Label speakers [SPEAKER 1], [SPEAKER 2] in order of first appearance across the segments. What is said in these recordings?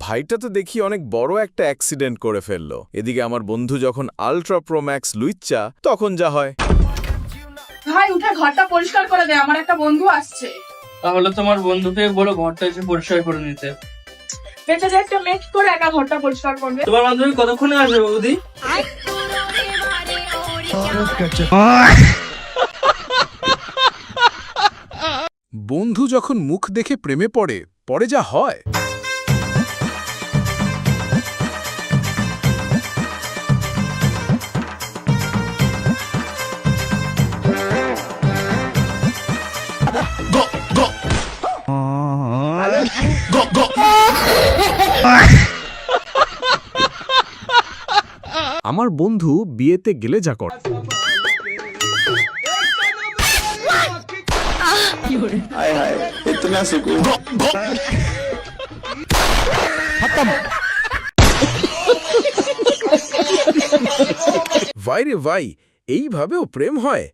[SPEAKER 1] ভাইটা তো দেখি অনেক বড় একটা অ্যাক্সিডেন্ট করে ফেললো। এদিকে আমার বন্ধু যখন আলট্রা প্রো ম্যাক্স লুইচ্চা, তখন যা হয়।
[SPEAKER 2] ভাই উঠে ঘরটা পরিষ্কার করে দে, আমার একটা বন্ধু আসছে।
[SPEAKER 3] তাহলে তোমার বন্ধুকে বলো ঘরটা এসে পরিষ্কার করে নিতে।
[SPEAKER 2] বেঁচে যে একটা মেক করে একা ঘরটা পরিষ্কার করবে।
[SPEAKER 3] তোমার বান্ধবী কতক্ষণে আসবে বৌদি?
[SPEAKER 1] বন্ধু যখন মুখ দেখে প্রেমে পড়ে, পরে যা হয়। আমার বন্ধু বিয়েতে গেলে যা করে। ভাই রে ভাই, এইভাবেও প্রেম হয়?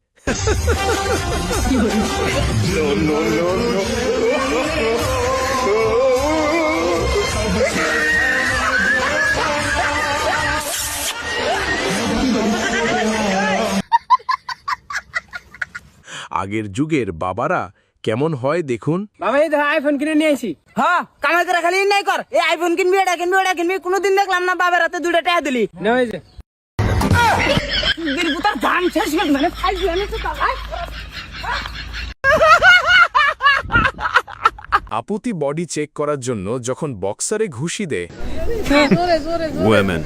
[SPEAKER 1] আগের যুগের বাবারা কেমন হয় দেখুন।
[SPEAKER 4] বাবা এই ধর আইফোন কিনে নিয়ে আসি। হ্যাঁ কামাই করে খালি নাই কর, এই আইফোন কিনবি, এটা কিনবি, ওটা কিনবি, কোনোদিন দেখলাম না বাবার হাতে দুটো টাকা দিলি। না ওই যে দিলপুতার গান শেষ করে মানে ফাইল আনি তো টাকা।
[SPEAKER 1] আপুতি বডি চেক করার জন্য যখন বক্সারে ঘুষি দেয়,
[SPEAKER 5] Women.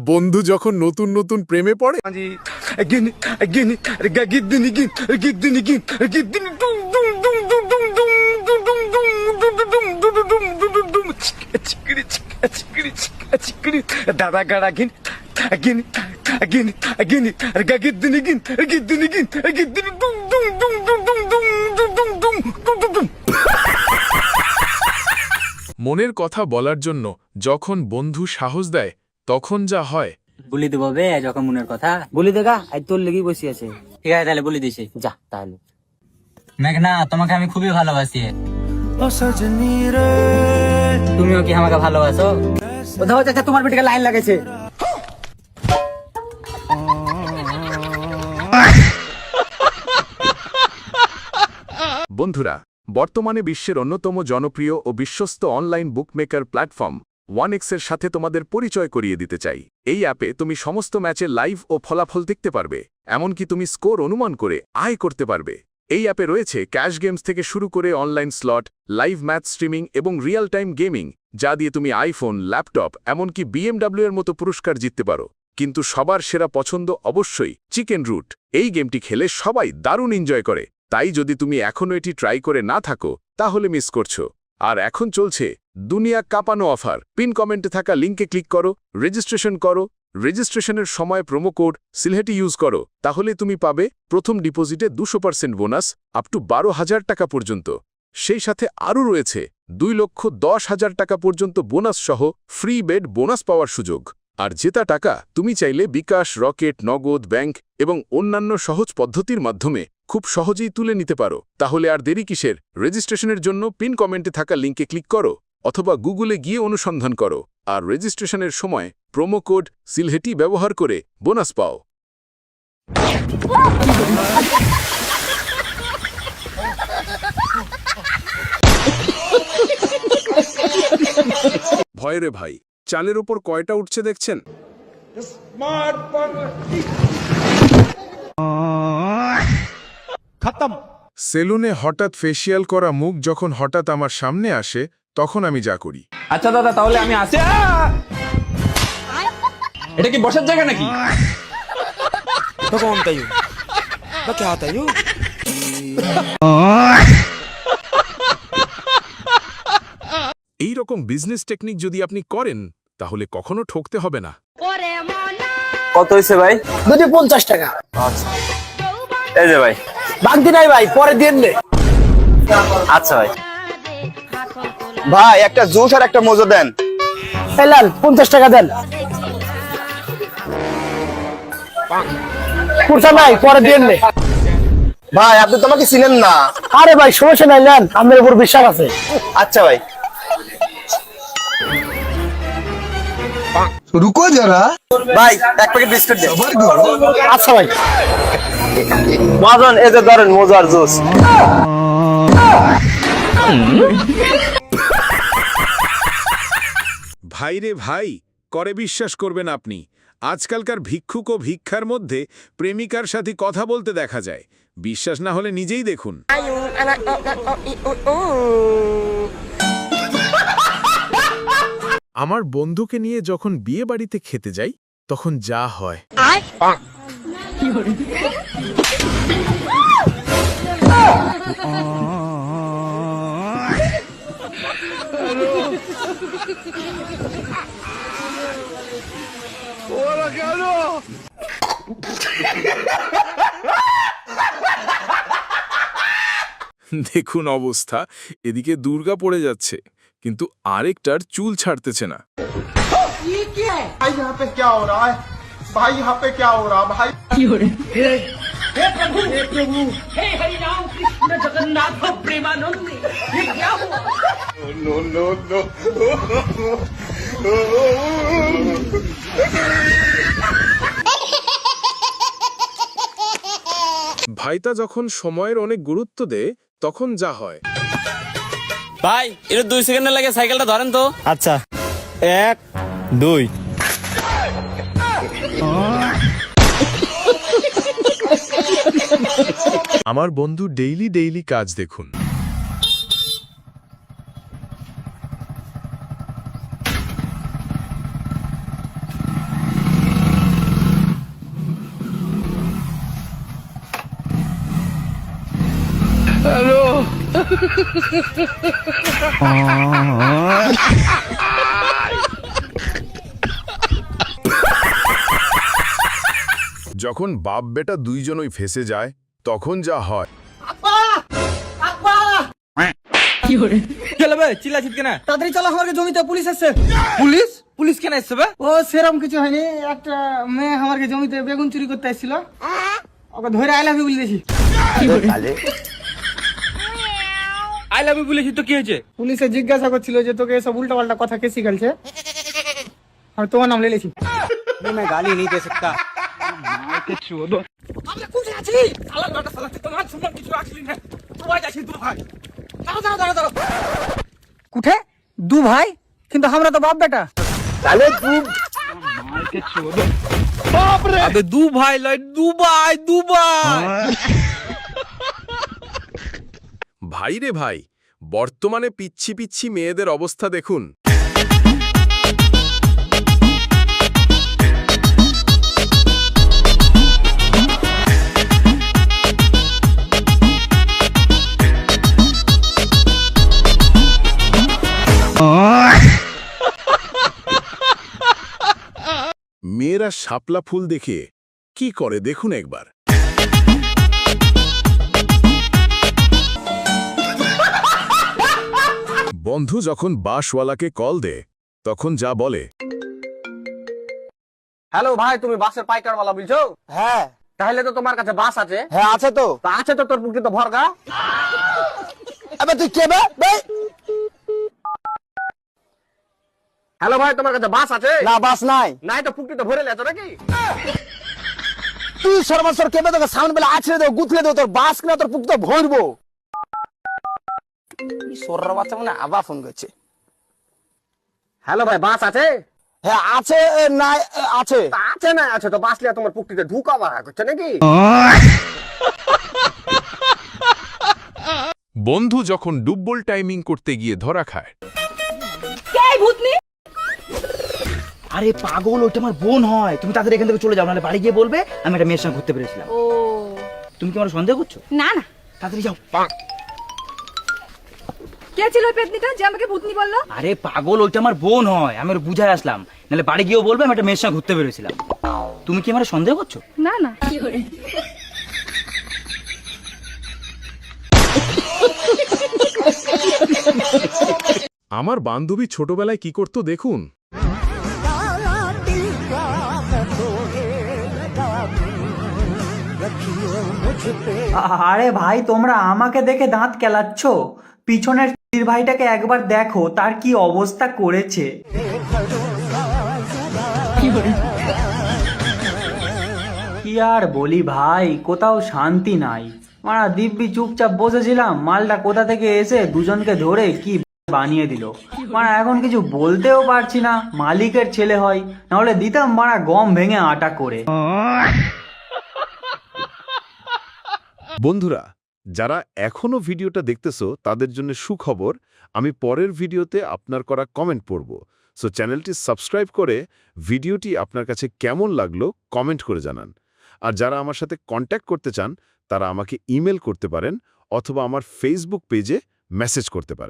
[SPEAKER 1] বন্ধু যখন নতুন নতুন প্রেমে পড়ে,
[SPEAKER 6] দাদা গাড়া গিন গিন গিন গিন গিদ্দিনি গিন গিদ্দিনি গিন গিদ্দিনি দুম দুম দুম দুম দুম দুম দুম দুম দুম দুম দুম।
[SPEAKER 1] মনের কথা বলার জন্য যখন বন্ধু সাহস দেয়, তখন যা হয়।
[SPEAKER 4] বলি দেবো বে যখন মনের কথা বলি দেখা, আজ তোর লেগেই বসে আছে। ঠিক আছে তাহলে বলি দিছি, যা তাহলে। মেঘনা, তোমাকে আমি খুবই ভালোবাসি। তুমিও কি আমাকে ভালোবাসো? ও দেখো চাচা, তোমার বেটিকে লাইন লাগাইছে।
[SPEAKER 1] বন্ধুরা, বর্তমানে বিশ্বের অন্যতম জনপ্রিয় ও বিশ্বস্ত অনলাইন বুকমেকার প্ল্যাটফর্ম 1x এর সাথে তোমাদের পরিচয় করিয়ে দিতে চাই। এই অ্যাপে তুমি সমস্ত ম্যাচের লাইভ ও ফলাফল দেখতে পারবে, এমনকি তুমি স্কোর অনুমান করে আয় করতে পারবে। এই অ্যাপে রয়েছে ক্যাশ গেমস থেকে শুরু করে online slot, live match streaming এবং রিয়েল টাইম গেমিং, যা দিয়ে তুমি আইফোন, ল্যাপটপ, এমনকি BMW এর মতো পুরস্কার জিততে পারো। কিন্তু সবার সেরা পছন্দ অবশ্যই চিকেন রুট। এই গেমটি খেলে সবাই দারুণ এনজয় করে, তাই যদি তুমি এখনও এটি ট্রাই করে না থাকো তাহলে মিস করছো। আর এখন চলছে দুনিয়া কাঁপানো অফার। পিন কমেন্টে থাকা লিঙ্কে ক্লিক করো, রেজিস্ট্রেশন করো। রেজিস্ট্রেশনের সময় প্রোমো কোড সিলহেটি ইউজ করো, তাহলে তুমি পাবে প্রথম ডিপোজিটে 200% বোনাস আপ টু 12,000 টাকা পর্যন্ত। সেই সাথে আরও রয়েছে 2,10,000 টাকা পর্যন্ত বোনাস সহ ফ্রি বেড বোনাস পাওয়ার সুযোগ। আর জেতা টাকা তুমি চাইলে বিকাশ, রকেট, নগদ, ব্যাংক এবং অন্যান্য সহজ পদ্ধতির মাধ্যমে খুব সহজেই তুলে নিতে পারো। তাহলে আর দেরি কিসের? রেজিস্ট্রেশনের জন্য পিন কমেন্টে থাকা লিঙ্কে ক্লিক করো অথবা গুগলে গিয়ে অনুসন্ধান করো, আর রেজিস্ট্রেশনের সময় প্রোমো কোড সিলহেটি ব্যবহার করে বোনাস পাও। ভয় রে ভাই, চালের ওপর কয়টা উঠছে দেখছেন? সেলুনে হঠাৎ ফেসিয়াল করা মুখ যখন হঠাৎ আমার সামনে আসে, তখন আমি যা করি।
[SPEAKER 7] আচ্ছা দাদা, তাহলে আমি আসি। এটা কি বসার জায়গা নাকি?
[SPEAKER 1] এই রকম বিজনেস টেকনিক যদি আপনি করেন, তাহলে কখনো ঠকতে হবে না।
[SPEAKER 7] কত হয়েছে ভাই?
[SPEAKER 4] 250 টাকা।
[SPEAKER 7] আচ্ছা এই যে ভাই,
[SPEAKER 4] বাগদি নাই ভাই, পরে দিয়ে নে।
[SPEAKER 7] আচ্ছা ভাই।
[SPEAKER 6] ভাই একটা জুস আর একটা মোজো দেন।
[SPEAKER 8] লাল 50 টাকা দেন। কুর্তা নাই, পরে দিয়ে নে।
[SPEAKER 6] ভাই আপনি তোমাকে চিনেন না।
[SPEAKER 8] আরে ভাই সমস্যা নাই, নেন, আপনার উপর বিশ্বাস আছে।
[SPEAKER 6] আচ্ছা ভাই। রুকো যারা ভাই, এক প্যাকেট বিস্কুট দেন।
[SPEAKER 8] আচ্ছা ভাই।
[SPEAKER 6] মহাজন এই যে ধরেন মজার জুস।
[SPEAKER 1] ভাই রে ভাই, করে বিশ্বাস করবেন আপনি, আজকালকার ভিক্ষুক ও ভিক্ষার মধ্যে প্রেমিকার সাথে কথা বলতে দেখা যায়। বিশ্বাস না হলে নিজেই দেখুন। আমার বন্ধুকে নিয়ে যখন বিয়ে বাড়িতে খেতে যাই তখন যা হয়। দেখুন অবস্থা, এদিকে দুর্গা পড়ে যাচ্ছে কিন্তু আরেকটার চুল ছাড়তেছে না। ভাইটা যখন সময়ের অনেক গুরুত্ব দেয় তখন যা হয়।
[SPEAKER 7] ভাই এটা 2 সেকেন্ডের লাগে, সাইকেলটা ধরেন তো।
[SPEAKER 6] আচ্ছা 1 2।
[SPEAKER 1] আমার বন্ধু ডেইলি কাজ দেখুন। যখন বাপ বেটা দুইজনই ফেসে যায় তখন যা হয়।
[SPEAKER 8] তাড়াতাড়ি চলো, আমাকে জমিতে পুলিশ এসেছে।
[SPEAKER 4] পুলিশ? পুলিশ কেন এসছে বে?
[SPEAKER 8] ও সেরকম কিছু হয়নি, একটা মেয়ে আমাকে জমিতে বেগুন চুরি করতে আসছিল, ওকে ধরে আই লাভ ইউ বলে দিয়েছি।
[SPEAKER 4] আই লাভ ইউ বলেছি তো কি হয়েছে?
[SPEAKER 8] পুলিশে জিজ্ঞাসা করছিল যে তোকে এসব উল্টা পাল্টা কথা কে শিখালছে, আর তোমার নাম লেলেছি।
[SPEAKER 4] গালি নেই দে সকতা।
[SPEAKER 8] কুঠে দু ভাই, কিন্তু আমরা তো বাপ বেটা।
[SPEAKER 4] আবে দু ভাই লয়, দুবাই দুবাই।
[SPEAKER 1] ভাই রে ভাই, বর্তমানে পিচ্ছি পিচ্ছি মেয়েদের অবস্থা দেখুন। মেয়েরা শাপলা ফুল দেখে কি করে দেখুন একবার। বন্ধু যখন বাসওয়ালাকে কল দেয় তখন যা বলে।
[SPEAKER 6] হ্যালো ভাই, তুমি বাসের পাইকারওয়ালা বলছো?
[SPEAKER 8] হ্যাঁ।
[SPEAKER 6] তাহলে তো তোমার কাছে বাস আছে।
[SPEAKER 8] হ্যাঁ আছে তো।
[SPEAKER 6] তা আছে তো, তোর পুকুরে তো ভরগা।
[SPEAKER 8] আবে তুই কে বে?
[SPEAKER 6] হ্যালো ভাই, তোমার কাছে বাস আছে?
[SPEAKER 8] না বাস নাই।
[SPEAKER 6] নাই তো পুকুরে তো ভরে লেছো নাকি?
[SPEAKER 8] তুই সর্বসর কে বে? তোকে সামনে বেলা আছড়ে দেবো, গুথলে দেবো, তোর বাস কিনা তোর পুকুরে ভরবো। সর্র বাচ্চা মানে আবার ফোন করছে।
[SPEAKER 6] হ্যালো ভাই, বাস আছে?
[SPEAKER 8] হ্যাঁ আছে, নাই আছে।
[SPEAKER 6] তা আছে না আছে তো, বাস লিয়া তোমার পুকুরে ঢুকাবা করছে নাকি?
[SPEAKER 1] বন্ধু যখন ডুব্বল টাইমিং করতে গিয়ে ধরা খায়।
[SPEAKER 9] আরে পাগল, ওইটা আমার বোন হয়। তুমি তাদের এখান থেকে চলে যাও, নাহলে বাড়ি গিয়ে বলবে আমি একটা মেয়ের সঙ্গে ঘুরতে পেরেছিলাম।
[SPEAKER 2] ও
[SPEAKER 9] তুমি কি আমার সন্দেহ করছো?
[SPEAKER 2] না না,
[SPEAKER 9] তাড়াতাড়ি যাও।
[SPEAKER 2] কে ছিল ওই পেতনিটা যে আমাকে ভূতনি বললো?
[SPEAKER 9] আরে পাগল, ওইটা আমার বোন হয়, আমি ওর বুঝাই আসলাম, নাহলে বাড়ি গিয়েও বলবে আমি একটা মেয়ের সঙ্গে ঘুরতে পেরেছিলাম। তুমি কি আমার সন্দেহ করছো?
[SPEAKER 2] না না।
[SPEAKER 1] আমার বান্ধবী ছোটবেলায় কি করতো দেখুন।
[SPEAKER 10] আরে ভাই তোমরা আমাকে দেখে দাঁত কেলাচ্ছ, পিছনের তীর ভাইটাকে একবার দেখো তার কি অবস্থা করেছে। কি আর বলি ভাই, কোথাও শান্তি নাই। মারা দিব্যি চুপচাপ বসেছিলাম, মালটা কোথা থেকে এসে দুজনকে ধরে কি বানিয়ে দিল। মারা এখন কিছু বলতেও পারছি না, মালিকের ছেলে হয়, নাহলে দিতাম মারা গম ভেঙে আটা করে।
[SPEAKER 5] বন্ধুরা, যারা এখনো ভিডিওটা দেখতেছো তাদের জন্য সুখবর, আমি পরের ভিডিওতে আপনার করা কমেন্ট পড়ব। সো চ্যানেলটি সাবস্ক্রাইব করে ভিডিওটি আপনার কাছে কেমন লাগলো কমেন্ট করে জানান। আর যারা আমার সাথে কন্ট্যাক্ট করতে চান তারা আমাকে ইমেল করতে পারেন অথবা আমার ফেসবুক পেজে মেসেজ করতে পারেন।